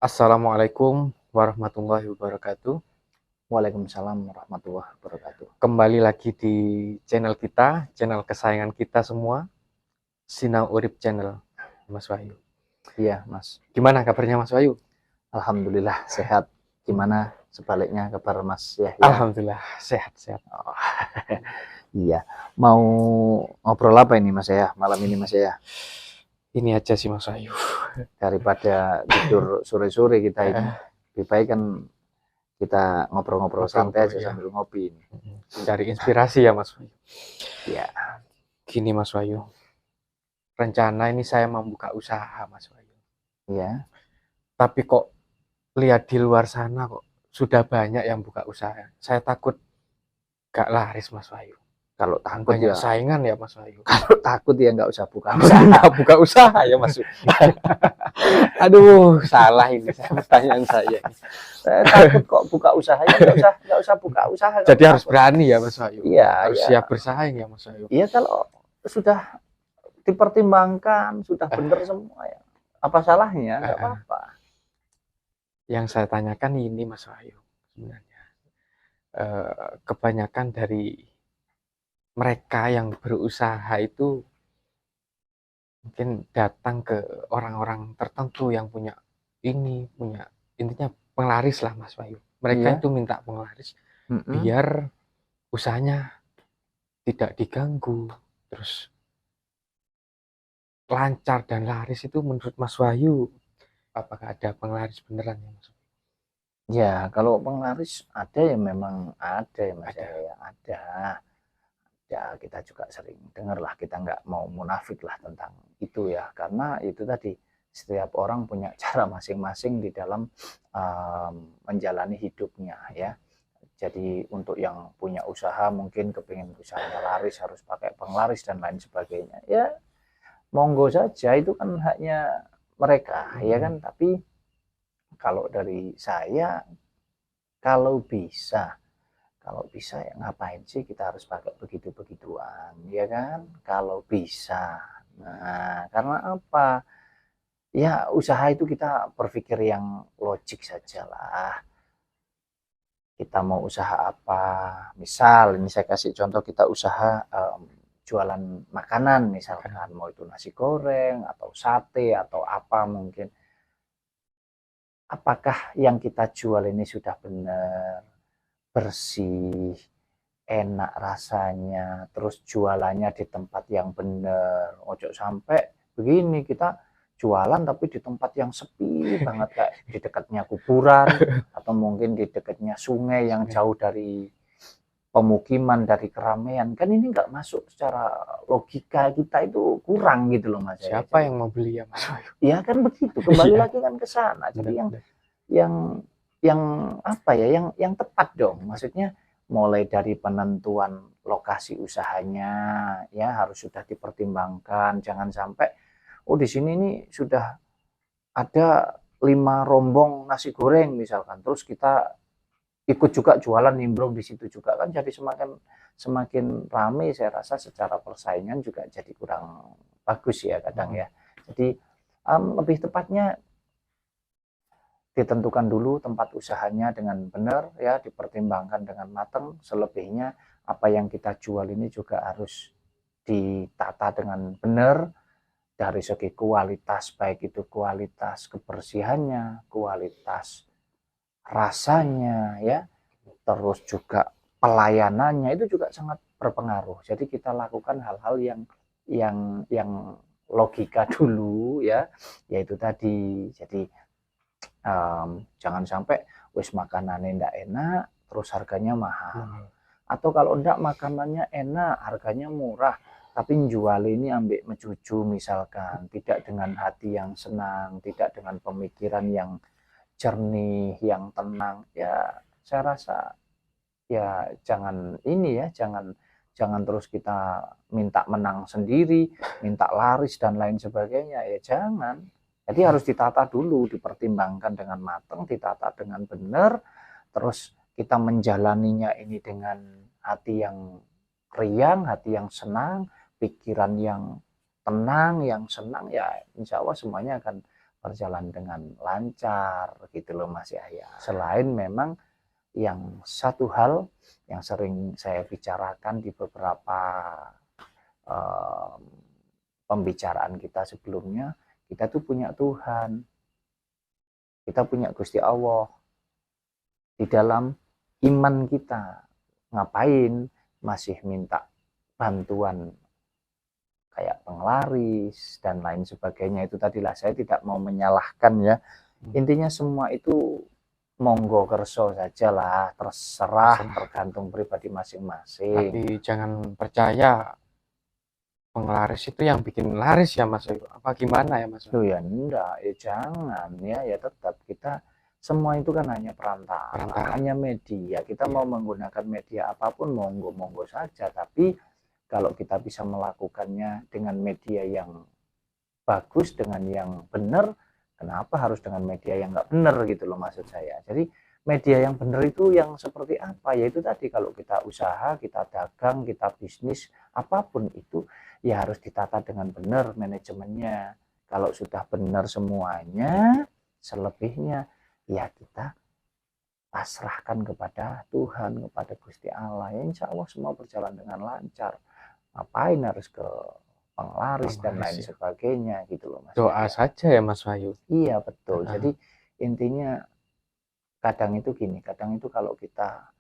Assalamualaikum warahmatullahi wabarakatuh. Waalaikumsalam warahmatullahi wabarakatuh. Kembali lagi di channel kita, channel kesayangan kita semua, Sinau Urip Channel, Mas Wahyu. Iya, Mas. Gimana kabarnya Mas Wahyu? Alhamdulillah sehat. Gimana sebaliknya kabar Mas Yahya? Alhamdulillah sehat-sehat. Oh, iya. Mau ngobrol apa ini Mas Yahya? Malam ini Mas Yahya? Ini aja sih Mas Wahyu. Daripada tidur sore-sore kita ini, lebih baik kan kita ngobrol-ngobrol santai aja Ya. sambil ngopi ini. Cari inspirasi ya Mas Wahyu. Iya. Gini Mas Wahyu, rencana ini saya membuka usaha Mas Wahyu. Iya. Tapi kok lihat di luar sana kok sudah banyak yang buka usaha. Saya takut gak laris Mas Wahyu. Kalau takut Banyak ya, saingan ya Mas Wahyu. kalau takut ya nggak usah buka usaha. Nggak buka usaha ya Mas. Aduh, salah ini pertanyaan saya. Saya takut kok buka usaha ya nggak usah buka usaha. Jadi harus berani ya Mas Wahyu. Iya, Harus iya. siap bersaing ya Mas Wahyu. Iya, kalau sudah dipertimbangkan, sudah benar semua ya. Apa salahnya? Nggak apa-apa. Yang saya tanyakan ini Mas Wahyu, sebenarnya kebanyakan dari mereka yang berusaha itu mungkin datang ke orang-orang tertentu yang punya intinya penglaris lah Mas Wahyu. Mereka Iya. itu minta penglaris biar usahanya tidak diganggu, terus lancar dan laris. Itu menurut Mas Wahyu, apakah ada penglaris beneran ya Mas? Ya, kalau penglaris ada ya, memang ada ya Mas Ada. ya, ada. Ya, kita juga sering dengar lah, kita nggak mau munafik lah tentang itu ya, karena itu tadi setiap orang punya cara masing-masing di dalam menjalani hidupnya ya. Jadi untuk yang punya usaha mungkin kepingin usahanya laris harus pakai penglaris dan lain sebagainya. Ya, monggo saja, itu kan haknya mereka ya kan. Tapi kalau dari saya, kalau bisa ya ngapain sih kita harus pakai begitu-begituan ya kan, kalau bisa. Nah, karena apa ya, usaha itu kita berpikir yang logik sajalah. Kita mau usaha apa, misal ini saya kasih contoh, kita usaha jualan makanan misalkan, mau itu nasi goreng atau sate atau apa mungkin. Apakah yang kita jual ini sudah benar, bersih, enak rasanya, terus jualannya di tempat yang benar. Ojo sampai begini, kita jualan tapi di tempat yang sepi banget, kayak di dekatnya kuburan atau mungkin di dekatnya sungai yang jauh dari pemukiman, dari keramaian. Kan ini nggak masuk secara logika, kita itu kurang gitu loh Mas. Siapa yang mau beli ya Mas? Ya kan begitu, kembali lagi kan ke sana. Jadi yang apa ya, yang tepat dong. Maksudnya mulai dari penentuan lokasi usahanya ya harus sudah dipertimbangkan. Jangan sampai di sini nih sudah ada 5 rombong nasi goreng misalkan, terus kita ikut juga jualan nimbrung di situ juga, kan jadi semakin ramai. Saya rasa secara persaingan juga jadi kurang bagus ya kadang ya. Jadi lebih tepatnya ditentukan dulu tempat usahanya dengan benar ya, dipertimbangkan dengan matang. Selebihnya apa yang kita jual ini juga harus ditata dengan benar dari segi kualitas, baik itu kualitas kebersihannya, kualitas rasanya ya, terus juga pelayanannya, itu juga sangat berpengaruh. Jadi kita lakukan hal-hal yang logika dulu ya, yaitu tadi. Jadi jangan sampai wis makanannya ndak enak terus harganya mahal, atau kalau ndak makanannya enak harganya murah tapi jual ini ambek mencucu misalkan, tidak dengan hati yang senang, tidak dengan pemikiran yang jernih, yang tenang ya. Saya rasa ya jangan ini ya, jangan terus kita minta menang sendiri, minta laris dan lain sebagainya ya, jangan. Jadi harus ditata dulu, dipertimbangkan dengan matang, ditata dengan benar, terus kita menjalaninya ini dengan hati yang riang, hati yang senang, pikiran yang tenang, yang senang ya, insya Allah semuanya akan berjalan dengan lancar gitu loh Mas Yahya. Selain memang yang satu hal yang sering saya bicarakan di beberapa pembicaraan kita sebelumnya, kita tuh punya Tuhan, kita punya Gusti Allah di dalam iman kita. Ngapain masih minta bantuan kayak penglaris dan lain sebagainya? Itu tadilah saya tidak mau menyalahkan ya. Intinya semua itu monggo kerso saja lah, terserah, tergantung pribadi masing-masing. Tapi jangan percaya penglaris itu yang bikin laris ya Mas Wahyu. Apa gimana ya Mas Loh Wahyu? ya enggak, ya jangan ya tetap kita semua itu kan hanya perantara, hanya media. Kita mau menggunakan media apapun monggo-monggo saja, tapi kalau kita bisa melakukannya dengan media yang bagus, dengan yang benar, kenapa harus dengan media yang nggak benar gitu loh maksud saya. Jadi media yang benar itu yang seperti apa? Yaitu tadi kalau kita usaha, kita dagang, kita bisnis, apapun itu ya harus ditata dengan benar manajemennya. Kalau sudah benar semuanya, selebihnya ya kita pasrahkan kepada Tuhan, kepada Gusti Allah. Ya insya Allah semua berjalan dengan lancar. Ngapain harus ke penglaris dan lain sebagainya gitu loh Mas. Doa saja ya Mas Wahyu. Iya betul. Jadi intinya kadang itu gini, kadang itu kalau kita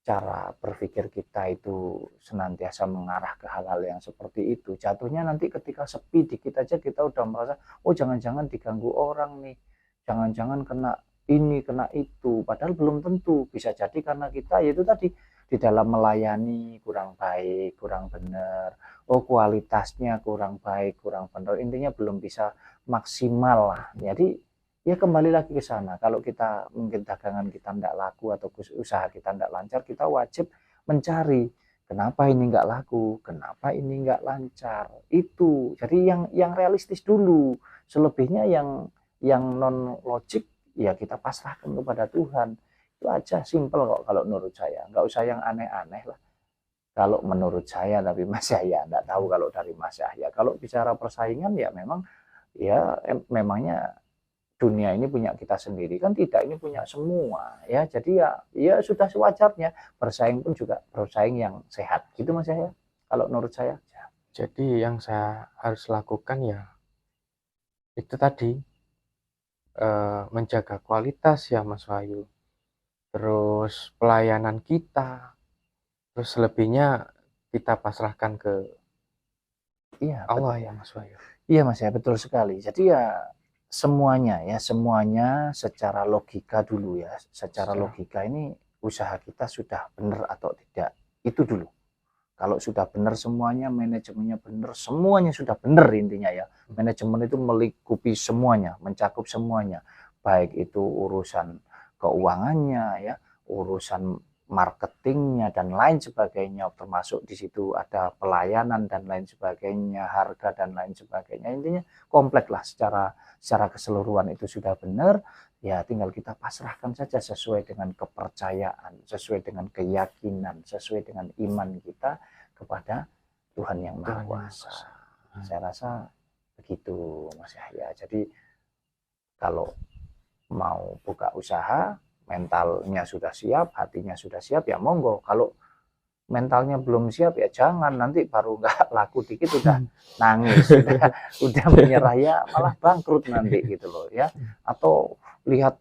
cara berpikir kita itu senantiasa mengarah ke hal-hal yang seperti itu, jatuhnya nanti ketika sepi dikit aja kita udah merasa, oh jangan-jangan diganggu orang nih, jangan-jangan kena ini, kena itu, padahal belum tentu. Bisa jadi karena kita yaitu tadi di dalam melayani kurang baik, kurang benar, oh kualitasnya kurang baik, kurang benar, intinya belum bisa maksimal lah. Jadi ya kembali lagi ke sana. Kalau kita mungkin dagangan kita tidak laku atau usaha kita tidak lancar, kita wajib mencari kenapa ini nggak laku, kenapa ini nggak lancar. Itu jadi yang realistis dulu. Selebihnya yang non logik ya kita pasrahkan kepada Tuhan. Itu aja, simple kok kalau menurut saya. Nggak usah yang aneh-aneh lah. Kalau menurut saya, tapi Mas Yahya nggak tahu kalau dari Mas Yahya. Kalau bicara persaingan ya memang ya memangnya dunia ini punya kita sendiri kan, tidak, ini punya semua ya. Jadi ya sudah sewajarnya bersaing, pun juga bersaing yang sehat gitu Mas Yahya kalau menurut saya. Jadi yang saya harus lakukan ya itu tadi, menjaga kualitas ya Mas Wahyu, terus pelayanan kita, terus selebihnya kita pasrahkan ke Allah ya Mas Wahyu. Iya Mas ya, betul sekali. Jadi ya semuanya secara logika dulu ya. Secara logika ini usaha kita sudah benar atau tidak, itu dulu. Kalau sudah benar semuanya, manajemennya benar, semuanya sudah benar intinya ya. Manajemen itu melingkupi semuanya, mencakup semuanya. Baik itu urusan keuangannya ya, urusan marketingnya dan lain sebagainya, termasuk di situ ada pelayanan dan lain sebagainya, harga dan lain sebagainya. Intinya kompleks lah, secara keseluruhan itu sudah benar, ya tinggal kita pasrahkan saja sesuai dengan kepercayaan, sesuai dengan keyakinan, sesuai dengan iman kita kepada Tuhan yang Maha Kuasa. Saya rasa begitu Mas Yahya. Jadi kalau mau buka usaha, mentalnya sudah siap, hatinya sudah siap, ya monggo. Kalau mentalnya belum siap ya jangan, nanti baru nggak laku dikit udah nangis, udah menyerah, ya malah bangkrut nanti gitu loh ya. Atau lihat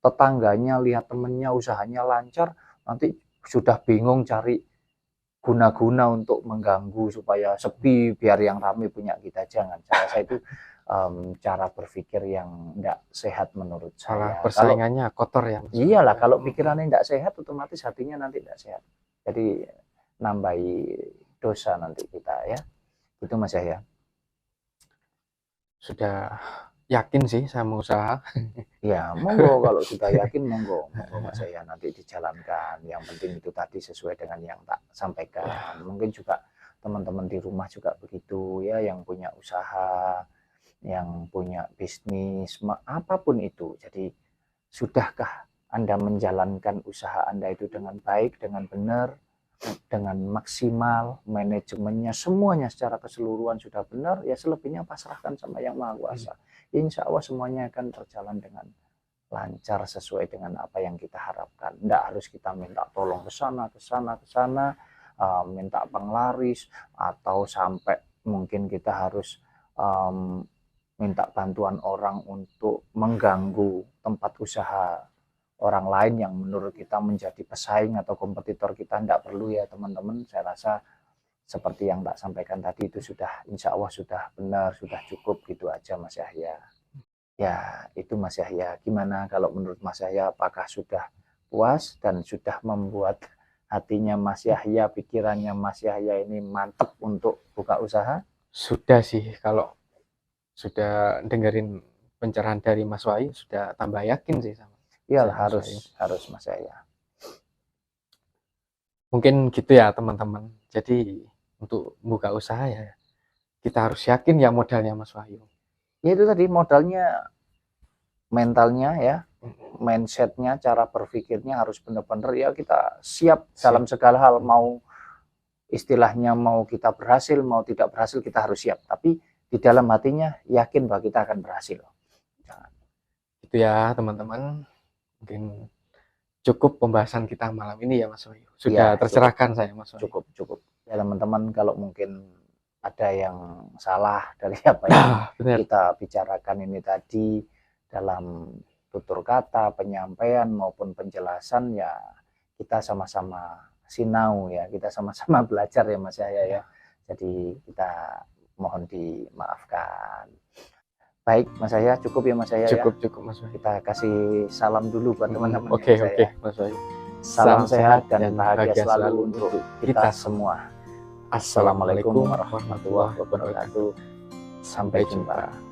tetangganya, lihat temennya usahanya lancar, nanti sudah bingung cari guna-guna untuk mengganggu supaya sepi, biar yang ramai punya kita. Jangan. Saya rasa itu cara berpikir yang tidak sehat menurut saya. Persaingannya kotor ya Mas. Iyalah, kalau pikirannya tidak sehat, otomatis hatinya nanti tidak sehat. Jadi nambahi dosa nanti kita ya. Itu Mas Yahya. Sudah yakin sih saya mau usaha. Ya monggo, kalau sudah yakin monggo Mas Yahya, nanti dijalankan. Yang penting itu tadi sesuai dengan yang tak sampaikan. Mungkin juga teman-teman di rumah juga begitu ya, yang punya usaha, yang punya bisnis, apapun itu. Jadi sudahkah Anda menjalankan usaha Anda itu dengan baik, dengan benar? dengan maksimal, manajemennya semuanya secara keseluruhan sudah benar, ya selebihnya pasrahkan sama Yang Maha Kuasa. Insya Allah semuanya akan berjalan dengan lancar sesuai dengan apa yang kita harapkan. Tidak harus kita minta tolong ke sana, ke sana, ke sana, minta penglaris, atau sampai mungkin kita harus minta bantuan orang untuk mengganggu tempat usaha orang lain yang menurut kita menjadi pesaing atau kompetitor kita. Tidak perlu ya teman-teman. Saya rasa seperti yang tak sampaikan tadi itu sudah, insya Allah sudah benar, sudah cukup, gitu aja Mas Yahya. Ya itu Mas Yahya. Gimana kalau menurut Mas Yahya, apakah sudah puas dan sudah membuat hatinya Mas Yahya, pikirannya Mas Yahya ini mantap untuk buka usaha? Sudah sih, kalau sudah dengerin pencerahan dari Mas Wahyu sudah tambah yakin sih sama. Iyalah, Mas harus Mas Yahya. Mungkin gitu ya teman-teman. Jadi untuk buka usaha ya kita harus yakin ya modalnya Mas Wahyu. Ya itu tadi modalnya, mentalnya ya, mindsetnya, cara berpikirnya harus benar-benar ya kita siap dalam segala hal. Mau istilahnya mau kita berhasil, mau tidak berhasil, kita harus siap. Tapi di dalam hatinya yakin bahwa kita akan berhasil. Jangan. Itu ya teman-teman. Mungkin cukup pembahasan kita malam ini ya Mas Wahyu. Sudah Ya, tercerahkan saya Mas Wahyu. Cukup. Ya teman-teman, kalau mungkin ada yang salah dari apa yang kita bicarakan ini tadi dalam tutur kata, penyampaian maupun penjelasan, ya kita sama-sama sinau ya, kita sama-sama belajar ya Mas Yahya ya. Jadi kita mohon dimaafkan. Baik Mas Yahya, cukup ya Mas Yahya. Cukup Mas Wahyu. Kita kasih salam dulu buat teman-teman. Oke Mas Wahyu. Salam sehat dan bahagia selalu untuk kita semua. Assalamualaikum warahmatullahi wabarakatuh. Sampai jumpa.